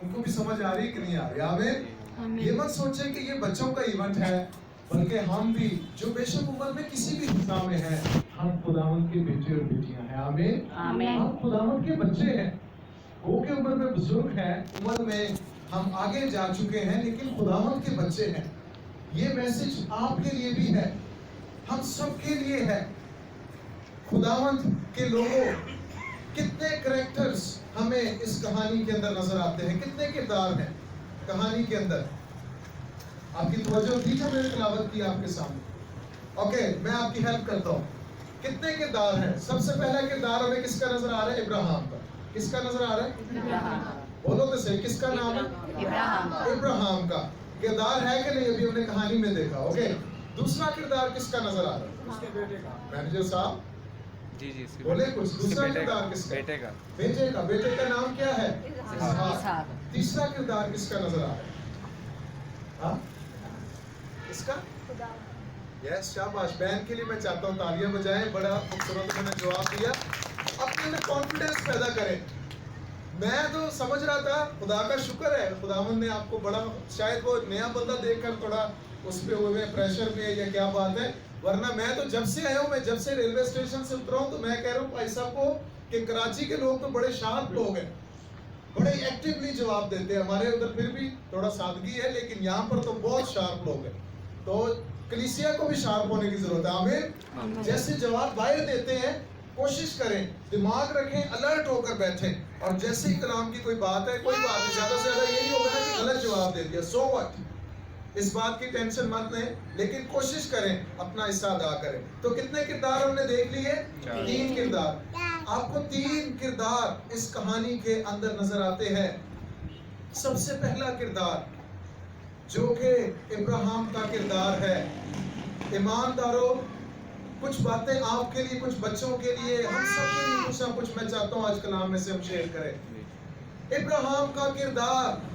ان کو بھی سمجھ آ رہی کہ نہیں آ رہی؟ آمین۔ یہ مت سوچیں کہ یہ بچوں کا ایونٹ ہے، بلکہ ہم بھی جو بے شک عمر میں کسی بھی حصہ میں ہیں، ہم خداوند کے بیٹے اور بیٹیاں ہیں۔ آمین۔ ہم خداوند کے بچے ہیں، وہ کہ عمر میں بزرگ ہیں، عمر میں ہم آگے جا چکے ہیں، لیکن خداوند کے بچے ہیں۔ یہ میسج آپ کے لیے بھی ہے، ہم سب کے لیے ہے۔ خداوند کے لوگوں، کتنے کریکٹرز ہمیں اس کہانی کے اندر نظر آتے ہیں، کتنے کردار ہیں کہانی کے اندر۔ آپ کی توجہ تھی جو میں نے تلاوت کی آپ کے سامنے؟ اوکے، میں آپ کی ہیلپ کرتا ہوں۔ کتنے کردار ہیں؟ سب سے پہلا کردار ہمیں کس کا نظر آ رہا ہے؟ ابراہیم کا۔ کس کا نظر آ رہا ہے؟ ابراہیم۔ بولو تو صحیح، کس کا نام ہے؟ ابراہیم۔ ابراہیم کا کردار ہے کہ نہیں؟ ابھی ہم نے کہانی میں دیکھا۔ اوکے، دوسرا کردار کس کا نظر آ رہا ہے؟ اس کے بیٹے کا۔ مینیجر صاحب جی بولے کچھ، دوسرا کردار کس کا؟ بیٹے کا۔ بیٹے کا۔ بیٹے کا نام کیا ہے؟ اسحاق۔ تیسرا کردار کس کا نظر آ رہا ہے؟ ہاں کس کا؟ یس، شاباش۔ بہن کے لیے میں چاہتا ہوں تالیاں بجائیں، بڑا خوبصورت میں نے جواب دیا۔ اپنے اندر کانفیڈنس پیدا کریں۔ میں تو سمجھ رہا تھا، خدا کا شکر ہے خداوند نے آپ کو بڑا، شاید وہ نیا بندہ دیکھ کر تھوڑا اس پہ ہوئے پریشر میں یا کیا بات ہے، ورنہ میں تو جب سے آیا ہوں، میں جب سے ریلوے اسٹیشن سے اترا ہوں تو میں کہہ رہا ہوں بھائی صاحب کو کہ کراچی کے لوگ تو بڑے شارپ لوگ ہیں، بڑے ایکٹیولی جواب دیتے ہیں۔ ہمارے ادھر پھر بھی تھوڑا سادگی ہے، لیکن یہاں پر تو بہت شارپ لوگ ہیں۔ تو کلیسیا کو بھی شارپ ہونے کی ضرورت ہے۔ آمین۔ جیسے جواب باہر دیتے ہیں، کوشش کریں، دماغ رکھیں، الرٹ ہو کر بیٹھیں، اور جیسے ہی کلام کی کوئی بات ہے، کوئی بات نہیں، زیادہ سے زیادہ یہی ہوگا نا کہ غلط جواب دے دیا، سو واٹ، اس بات کی ٹینشن مت لیں، لیکن کوشش کریں اپنا حصہ ادا کریں۔ تو کتنے کردار ہم نے دیکھ لیے؟ 3 کردار۔ آپ کو 3 کردار اس کہانی کے اندر نظر آتے ہیں۔ سب سے پہلا کردار جو کہ ابراہیم کا کردار ہے، ایمانداروں، کچھ باتیں آپ کے لیے، کچھ بچوں کے لیے، ہم سب کے لیے کچھ نہ کچھ میں چاہتا ہوں آج کلام میں سے ہم شیئر کریں۔ ابراہیم کا کردار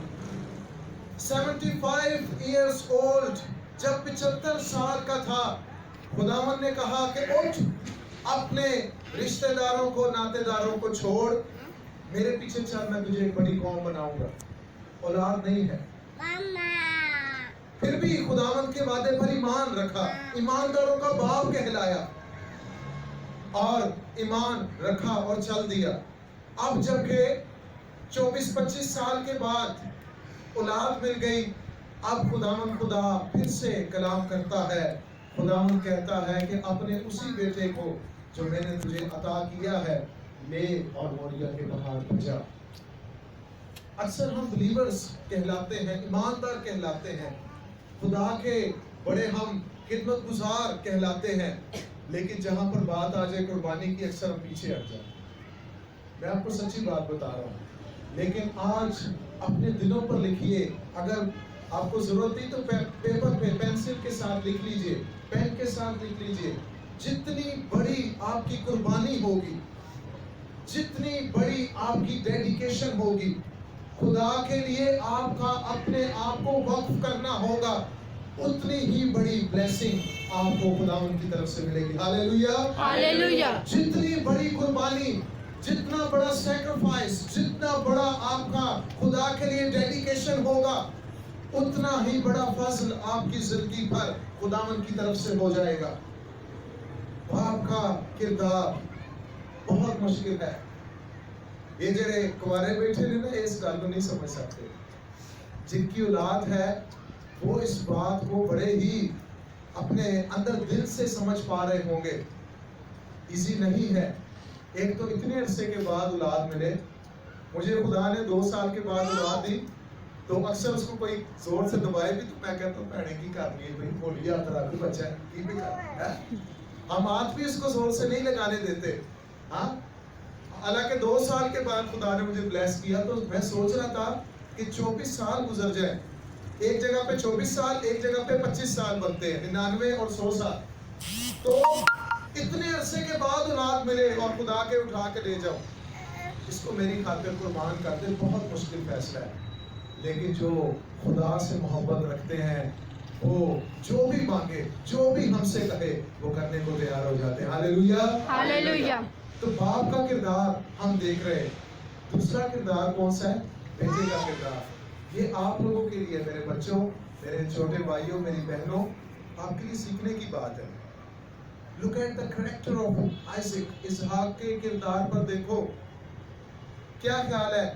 75 ایئرز اولڈ، جب 75 سال کا تھا، خداوند نے کہا کہ اٹھ، اپنے رشتہ داروں کو، ناتے داروں کو چھوڑ، میرے پیچھے چل، میں تجھے ایک بڑی قوم بناؤں گا۔ اولاد نہیں ہے، پھر بھی خداوند کے وعدے پر ایمان رکھا، ایمانداروں کا باپ کہلایا، اور ایمان رکھا اور چل دیا۔ اب جب کہ 24-25 سال کے بعد اولاد مل گئی، اب خداوند خدا پھر سے کلام کرتا ہے۔ خداوند کہتا ہے کہ اپنے اسی بیٹے کو جو میں نے تجھے عطا کیا ہے لے اور موریا کے پہاڑ پر جا۔ اکثر ہم بلیورز کہلاتے ہیں، ایماندار کہلاتے ہیں، خدا کے بڑے ہم خدمت گزار کہلاتے ہیں، لیکن جہاں پر بات آ جائے قربانی کی، اکثر ہم پیچھے ہٹ جائیں۔ میں آپ کو سچی بات بتا رہا ہوں، لیکن آج اپنے دلوں پر لکھیے، اگر آپ کو ضرورت نہیں تو پیپر پہ پینسل کے ساتھ لکھ لیجئے، پین کے ساتھ لکھ لیجئے، جتنی بڑی آپ کی قربانی ہوگی، جتنی بڑی آپ کی ڈیڈیکیشن ہوگی، خدا کے لیے آپ کا اپنے آپ کو وقف کرنا ہوگا، اتنی ہی بڑی بلیسنگ آپ کو خداوند کی طرف سے ملے گی۔ ہاللیلویہ، ہاللیلویہ۔ جتنی بڑی قربانی، جتنا بڑا سیکریفائس، جتنا بڑا آپ کا خدا کے لیے ڈیڈیکیشن ہوگا، اتنا ہی بڑا فضل آپ کی زندگی پر خداوند کی طرف سے ہو جائے گا۔ باپ کا کردار بہت مشکل ہے۔ یہ جڑے کنوارے بیٹھے نے نا، اس گل کو نہیں سمجھ سکتے۔ جن کی اولاد ہے وہ اس بات کو بڑے ہی اپنے اندر دل سے سمجھ پا رہے ہوں گے۔ ایزی نہیں ہے۔ ایک تو اتنے عرصے کے بعد اولاد ملے، مجھے خدا نے 2 سال کے بعد اولاد دی، تو اکثر اس کو کوئی زور سے دبائے بھی تو میں کہتا ہوں بھیڑے کی کر لیے بھائی، بولیے آپ طرح بھی بچہ ہے کی بھی کر ہے، ہم ہاتھ بھی اس کو زور سے نہیں لگانے دیتے۔ ہاں، حالانکہ 2 سال کے بعد خدا نے مجھے بلیس کیا، تو میں سوچ رہا تھا کہ 24 سال گزر جائیں، ایک جگہ پہ 24 سال، ایک جگہ پہ 25 سال بنتے ہیں، 99 اور 100 سال، تو اتنے عرصے کے بعد اولاد ملے اور خدا کے اٹھا کے لے جاؤ، اس کو میری خاطر قربان کر دے، بہت مشکل فیصلہ ہے۔ لیکن جو خدا سے محبت رکھتے ہیں، وہ جو بھی مانگے، جو بھی ہم سے کہے، وہ کرنے کو تیار ہو جاتے ہیں۔ ہاللیلویہ، ہاللیلویہ۔ تو باپ کا کردار ہم دیکھ رہے ہیں۔ دوسرا کردار کون سا ہے؟ بیٹے کا کردار. یہ آپ لوگوں کے لیے میرے بچوں, میرے چھوٹے بھائیوں, میری بہنوں, آپ کے لیے سیکھنے کی بات ہے. Look at the character of Isaac. اسحاق کے کردار پر دیکھو. کیا خیال ہے,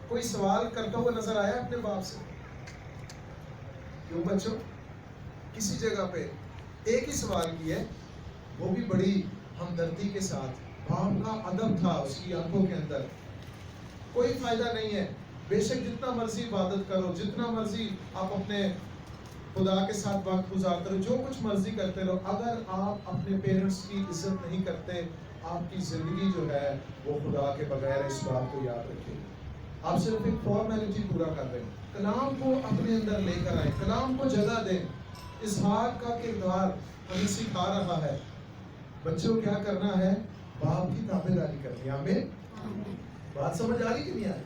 کوئی سوال کرتا ہوا نظر آیا اپنے باپ سے؟ کیوں بچوں؟ کسی جگہ پہ ایک ہی سوال کیا ہے, وہ بھی بڑی ہمدردی کے ساتھ. باپ کا ادب تھا اس کی آنکھوں کے اندر. کوئی فائدہ نہیں ہے, بے شک جتنا مرضی عبادت کرو, جتنا مرضی آپ اپنے خدا کے ساتھ وقت گزارتے رہو, جو کچھ مرضی کرتے رہو, اگر آپ اپنے پیرنٹس کی عزت نہیں کرتے, آپ کی زندگی جو ہے وہ خدا کے بغیر. اس بات کو یاد رکھیے, آپ صرف ایک فارمیلٹی پورا کر رہے ہیں. کلام کو اپنے اندر لے کر آئیں, کلام کو جگہ دیں. اسحاق کا کردار ہمیں سکھا رہا ہے. بچوں کیا کرنا ہے؟ باپ کی تابعداری کرنی ہے. آمین. بات سمجھ آ رہی کہ نہیں آ رہی؟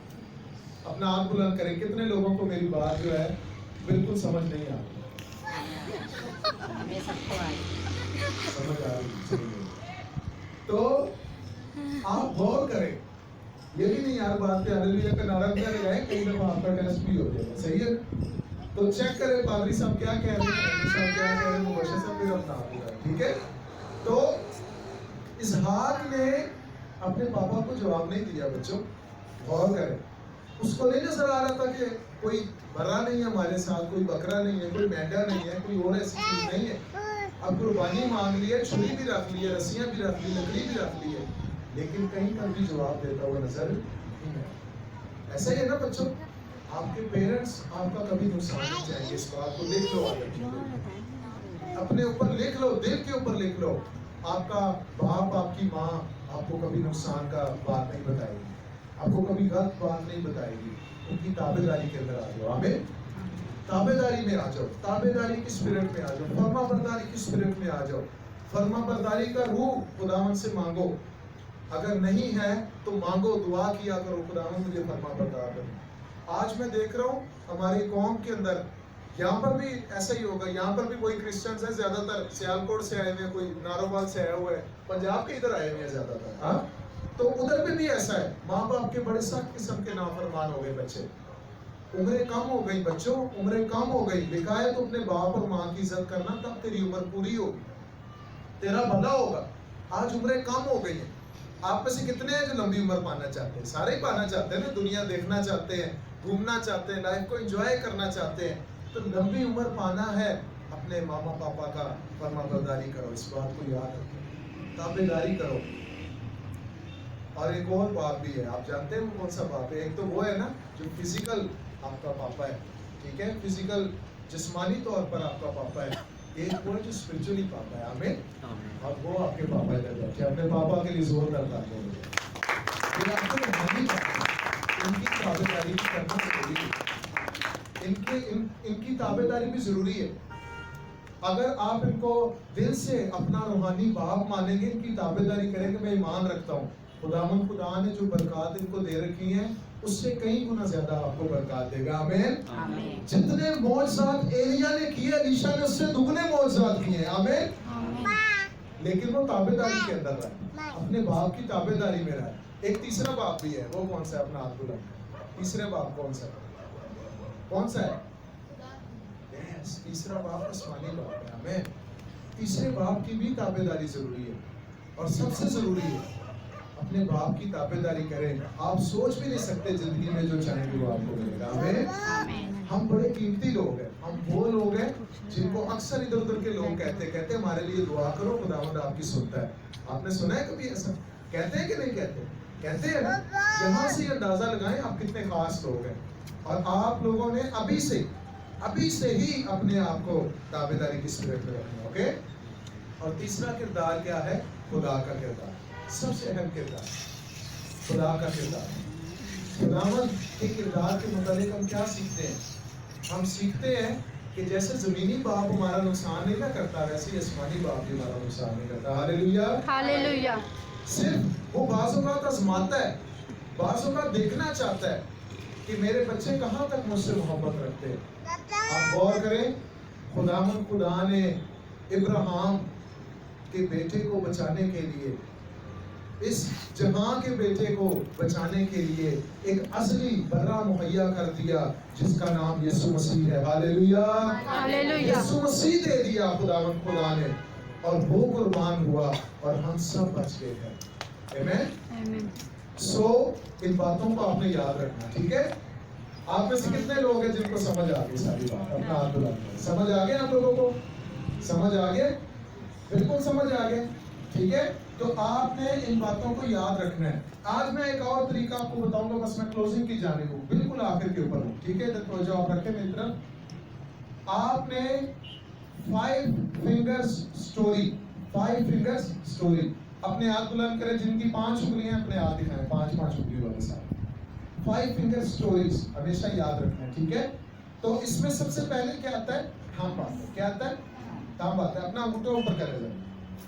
اپنا ہاتھ بلند کریں. کتنے لوگوں کو میری بات جو ہے بالکل سمجھ نہیں آ رہی؟ سمجھ آ رہی. تو آپ غور کریں. یہ بھی نہیں یار بات پہ ہاللیلویا کا نعرہ دیا لگائیں, کئی دفعہ آپ کا ٹیسٹ بھی ہو جائے گا. صحیح ہے؟ تو چیک کریں پادری صاحب کیا کہہ رہے ہیں, پادری صاحب کیا کہہ رہے ہیں, مبشر صاحب پھر اپنا ہاتھ بلائیں. ٹھیک ہے؟ تو اسحاق نے اپنے پاپا کو جواب نہیں دیا. بچوں غور کریں. اس کو نہیں نظر آ رہا تھا کہ کوئی برا نہیں ہے ہمارے ساتھ, کوئی بکرا نہیں ہے, کوئی مینڈا نہیں ہے, کوئی اور ایسی چیز نہیں ہے. اب قربانی مانگ لی ہے, چھری بھی رکھ لی ہے, رسیاں بھی رکھ لی, لکڑی بھی رکھ لی ہے, لیکن کہیں پر بھی جواب دیتا ہوا نظر نہیں ہے. ایسا ہی ہے نا بچوں, آپ کے پیرنٹس آپ کا کبھی نقصان نہیں چاہیں گے. اس بات کو لکھ لو, اپنے اوپر لکھ لو, دل کے اوپر لکھ لو. آپ کا باپ, آپ کی ماں آپ کو کبھی نقصان کا بات نہیں بتائے گی, آپ کو کبھی غلط بات نہیں بتائے گی. ان کی تابعداری کے اندر آ جاؤ. آمین. تابعداری میں آ جاؤ, تابعداری کی اسپرٹ میں آ جاؤ, فرما برداری کی اسپرٹ میں آ جاؤ. فرما برداری کا روح خداوند سے مانگو. اگر نہیں ہے تو مانگو, دعا کیا کرو, خداوند مجھے فرما بردار کرو. آج میں دیکھ رہا ہوں ہماری قوم کے اندر, یہاں پر بھی ایسا ہی ہوگا. یہاں پر بھی کوئی کرسچنز ہیں, زیادہ تر سیالکوٹ سے آئے ہوئے ہیں, کوئی ناروبال سے آیا ہوا ہے, پنجاب کے ادھر آئے ہوئے ہیں زیادہ تر. ہاں, تو ادھر پہ بھی ایسا ہے. ماں باپ کے بڑے سخت قسم کے نافرمان ہو گئے بچے. عمریں کم ہو گئی بچوں, عمریں کم ہو گئی. لکھا ہے تو اپنے باپ اور ماں کی عزت کرنا, تب تیری عمر پوری ہوگی, تیرا بھلا ہوگا. آج عمریں کم ہو گئی ہیں. آپ میں سے کتنے ہیں جو لمبی عمر پانا چاہتے ہیں؟ سارے ہی پانا چاہتے ہیں نا, دنیا دیکھنا چاہتے ہیں, گھومنا چاہتے ہیں, لائف کو انجوائے کرنا چاہتے ہیں. تو لمبی عمر پانا ہے, اپنے ماما پاپا کا فرما برداری کرو. اس بات کو یاد رکھو, تابعداری کرو. اور ایک اور بات بھی ہے, آپ جانتے ہیں وہ کون سا بات ہے؟ ایک تو وہ ہے نا جو فزیکل آپ کا پاپا ہے, ٹھیک ہے, فزیکل جسمانی طور پر آپ کا پاپا ہے. ایک وہ ہے جو اسپرچولی پاپا ہے. آمین. اور وہ آپ کے پاپا ادھر بیٹھے, اپنے پاپا کے لیے زور درتا ہے. یہ آپ کو روحانی پاپا, ان کی تابعداری بھی کرنا ضروری ہے. ان کی تابعداری بھی ضروری ہے. اگر آپ ان کو دل سے اپنا روحانی باپ مانیں گے, ان کی تابعداری کریں کہ میں ایمان رکھتا ہوں, خداوند خدا نے جو برکات ان کو دے رکھی ہیں اس سے کئی گنا زیادہ آپ کو برکات دے گا. آمین. جتنے معجزات ایلیا نے کیے, الیشا نے اس سے دگنے معجزات کیے ہیں. آمین. لیکن وہ تابعداری کے اندر رہے, اپنے باپ کی تابعداری میں رہے. ایک تیسرا باپ بھی ہے, وہ کون سا ہے؟ اپنا ہاتھ بلند. تیسرے باپ کون سا ہے؟ کون سا ہے؟ تیسرا باپ آسمانی باپ ہے. آمین. تیسرے باپ کی بھی تابعداری ضروری ہے, اور سب سے ضروری ہے اپنے باپ کی تابعداری کریں. آپ سوچ بھی نہیں سکتے زندگی میں جو چاہیں گے وہ آپ کو ملے گا. آمین. ہم بڑے قیمتی لوگ ہیں, ہم وہ لوگ ہیں جن کو اکثر ادھر ادھر کے لوگ کہتے ہمارے لیے دعا کرو, خداوند آپ کی سنتا ہے. آپ نے سنا ہے کبھی ایسا؟ کہتے ہیں کہ نہیں کہتے؟ کہتے ہیں نا. یہاں سے یہ اندازہ لگائیں آپ کتنے خاص لوگ ہیں, اور آپ لوگوں نے ابھی سے ہی اپنے آپ کو تابعداری کی اسپرٹ میں رکھنا. اوکے. اور تیسرا کردار کیا ہے؟ خدا کا کردار. سب سے اہم کردار خدا کا کردار. خداوند کے کردار کے متعلق ہم کیا سیکھتے ہیں؟ ہم سیکھتے ہیں کہ جیسے زمینی باپ ہمارا نقصان نہیں نہ کرتا, ویسے آسمانی باپ بھی ہمارا نقصان نہیں کرتا. ہاللیلویا. ہاللیلویا. صرف وہ بعض اوقات آزماتا ہے, بعض اوقات دیکھنا چاہتا ہے کہ میرے بچے کہاں تک مجھ سے محبت رکھتے ہیں. آپ غور کریں, خداوند خدا نے ابراہیم کے بیٹے کو بچانے کے لیے اس جہاں کے بیٹے کو بچانے کے لیے ایک اصلی برہ مہیا کر دیا جس کا نام یسوع مسیح ہے. ہاللیلویہ. یسوع مسیح دے دیا خداوند خدا نے اور وہ قربان ہوا اور ہم سب بچ گئے ہیں. آمین. سو ان باتوں کو آپ نے یاد رکھنا. ٹھیک ہے. آپ میں سے کتنے لوگ ہیں جن کو سمجھ آ گئی ساری بات؟ اپنا ہاتھ بلا. سمجھ آ گئے آپ لوگوں کو؟ سمجھ آ گئے؟ بالکل سمجھ آ گئے. ٹھیک ہے. تو آپ نے ان باتوں کو یاد رکھنا ہے. آج میں ایک اور طریقہ آپ کو بتاؤں گا, بس میں کلوزنگ کی جانب ہوں, بالکل آخر کے اوپر ہوں. ٹھیک ہے. توجہ آپ رکھیں میری طرف. آپ نے 5 fingers story اپنے ہاتھ بلند کریں جن کی 5 انگلیاں, اپنے ہاتھ دکھائیں 5 انگلیوں والے ساتھ. 5 finger stories ہمیشہ یاد رکھنا ہے. ٹھیک ہے. تو اس میں سب سے پہلے کیا آتا ہے؟ تھمب آتا ہے. کیا آتا ہے؟ تھمب آتا ہے. اپنا انگوٹھا اوپر کرے گا.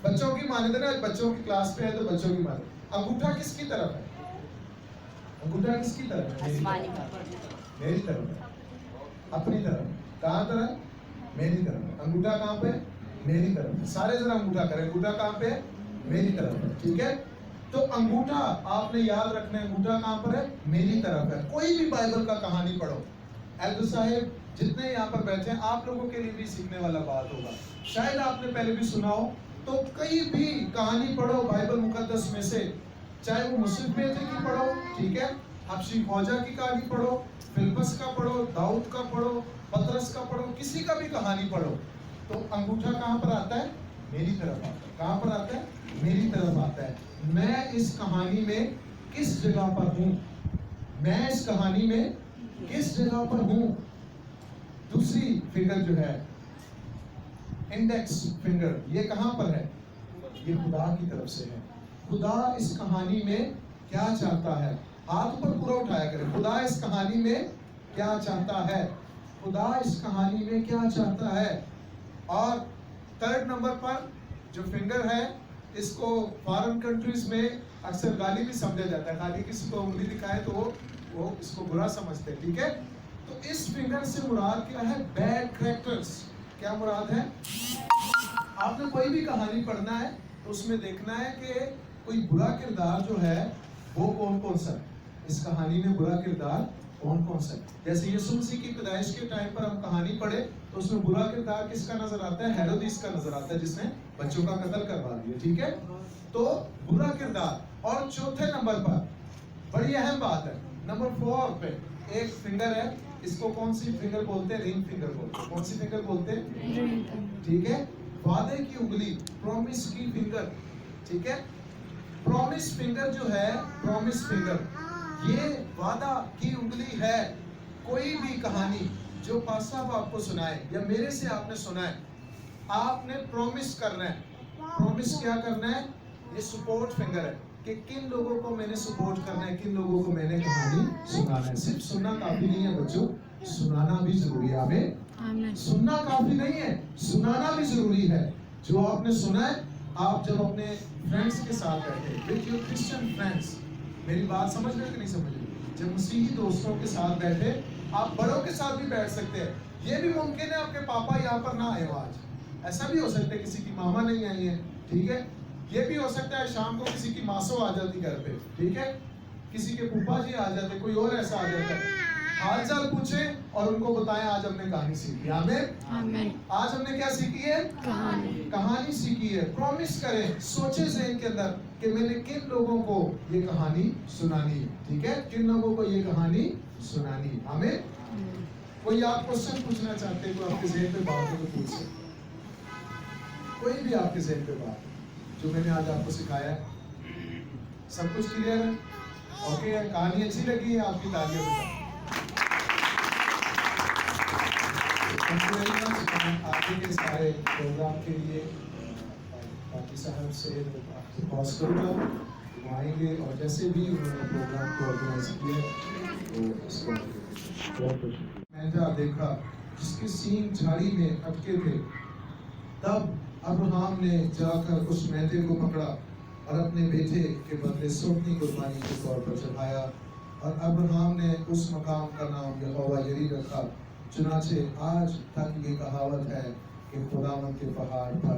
بچوں کی مانے دینا, بچوں کی کلاس پہ ہے تو بچوں کی مانے. انگوٹھا کس کی طرف ہے؟ انگوٹھا کس کی طرف ہے؟ میری طرف ہے. اپنی طرف. کہاں طرف؟ میری طرف. انگوٹھا کہاں پہ؟ میری طرف. سارے ذرا انگوٹھا کریں. انگوٹھا کہاں پہ ہے؟ میری طرف ہے. ٹھیک ہے. تو انگوٹھا آپ نے یاد رکھنا ہے, انگوٹھا کہاں پر ہے؟ میری طرف ہے. کوئی بھی بائبل کا کہانی پڑھو. ایلڈر صاحب جتنے یہاں پر بیٹھے ہیں, آپ لوگوں کے لیے بھی سیکھنے والا بات ہوگا. شاید آپ نے پہلے بھی سنا ہو, تو کئی بھی کہانی پڑھو بائبل مقدس میں سے, چاہے وہ مصعب بیٹے کی پڑھو, ٹھیک ہے, حبشی خوجہ کی کہانی پڑھو, فلپس کا پڑھو, داؤد کا پڑھو, پطرس کا پڑھو, کسی کا بھی کہانی پڑھو, تو انگوٹھا کہاں پر آتا ہے؟ میری طرف آتا ہے. کہاں پر آتا ہے؟ میری طرف آتا ہے. میں اس کہانی میں کس جگہ پر ہوں؟ میں اس کہانی میں کس جگہ پر ہوں؟ دوسری فنگر جو ہے انڈیکس فنگر, یہ کہاں پر ہے؟ یہ خدا کی طرف سے ہے. خدا اس کہانی میں کیا چاہتا ہے؟ ہاتھ پر پورا اٹھایا کریں. خدا اس کہانی میں کیا چاہتا ہے؟ خدا اس کہانی میں کیا چاہتا ہے؟ اور 3rd نمبر پر جو فنگر ہے, اس کو فارن کنٹریز میں اکثر گالی بھی سمجھا جاتا ہے. خالی کسی کو انگلی دکھائے تو وہ اس کو برا سمجھتے ہیں. ٹھیک ہے. تو اس فنگر سے مراد کیا ہے؟ Bad characters. کیا مراد ہے؟ آپ نے کوئی بھی کہانی پڑھنا ہے تو اس میں دیکھنا ہے کہ کوئی برا کردار جو ہے وہ کون کون سا ہے. اس کہانی میں برا کردار کون کون سا ہے. جیسے یسوع مسیح کی پیدائش کے ٹائم پر ہم کہانی پڑھے تو اس میں برا کردار کس کا نظر آتا ہے؟ ہیرودیس کا نظر آتا ہے, جس نے بچوں کا قتل کروا دیا. ٹھیک ہے. تو برا کردار. اور 4تھے نمبر پر بڑی اہم بات ہے, نمبر 4 پہ ایک فنگر ہے. اس کو کون سی فنگر بولتے ہیں؟ رنگ فنگر بولتے ہیں. کون سی فنگر بولتے ہیں؟ ٹھیک ہے. وعدے کی انگلی, پرومس کی فنگر. ٹھیک ہے. پرومس فنگر جو ہے, پرومس فنگر, یہ وعدہ کی انگلی ہے. کوئی بھی کہانی جو پاس صاحب آپ کو سنائے یا میرے سے آپ نے سنا ہے, آپ نے پرومس کرنا ہے. پرومس کیا کرنا ہے؟ یہ سپورٹ فنگر ہے کہ کن لوگوں کو میں نے سپورٹ کرنا ہے, کن لوگوں کو میں نے کہانی سنانا ہے. صرف سننا کافی نہیں ہے بچوں, سنانا بھی ضروری ہے. ہمیں سننا کافی نہیں ہے, سنانا بھی ضروری ہے. جو آپ نے سنا ہے, آپ جب اپنے فرینڈس کے ساتھ بیٹھے, with your Christian friends, میری بات سمجھ رہے کہ نہیں سمجھ رہے, جب مسیحی دوستوں کے ساتھ بیٹھے, آپ بڑوں کے ساتھ بھی بیٹھ سکتے ہیں. یہ بھی ممکن ہے آپ کے پاپا یہاں پر نہ آئے ہو آج, ایسا بھی ہو سکتا ہے کسی کی ماما نہیں آئی ہے. ٹھیک ہے. یہ بھی ہو سکتا ہے شام کو کسی کی ماسو آ جاتی گھر پہ. ٹھیک ہے. کسی کے پھوپھا جی آ جاتے, کوئی اور ایسا آ جاتا ہے. حال چال پوچھیں اور ان کو بتائیں آج ہم نے کہانی سیکھی. آمین. آج ہم نے کیا سیکھی ہے؟ کہانی سیکھی ہے. پرومس کریں, سوچیں ذہن کے اندر کہ میں نے کن لوگوں کو یہ کہانی سنانی ہے. ٹھیک ہے. کن لوگوں کو یہ کہانی سنانی. آمین. کوئی آپ کوشچن پوچھنا چاہتے ہیں, کوئی آپ کے ذہن پہ بات ہو تو پوچھ سکتے. کوئی بھی آپ کے ذہن پہ بات جو میں نے آج آپ کو سکھایا ہے, سب کچھ کلیئر ہے؟ اوکے. کہانی اچھی لگی ہے؟ آپ کی تعریف بتائیں. آگے کے سارے پروگرام کے لیے باقی صاحب سے پاس کروں گا, وہ آئیں گے اور جیسے بھی انہوں نے پروگرام کو آرگنائز کیا وہ اس کو مینڈا دیکھا جس کے سینگ جھاڑی میں اٹکے تھے. تب ابراہم نے جا کر اس مینڈے کو پکڑا اور اپنے بیٹے کے بدلے سوتنی قربانی کے طور پر چڑھایا, اور ابراہم نے اس مقام کا نام یہوہ یری رکھا. چنانچہ آج تک یہ کہاوت ہے کہ خداوند کے پہاڑ پر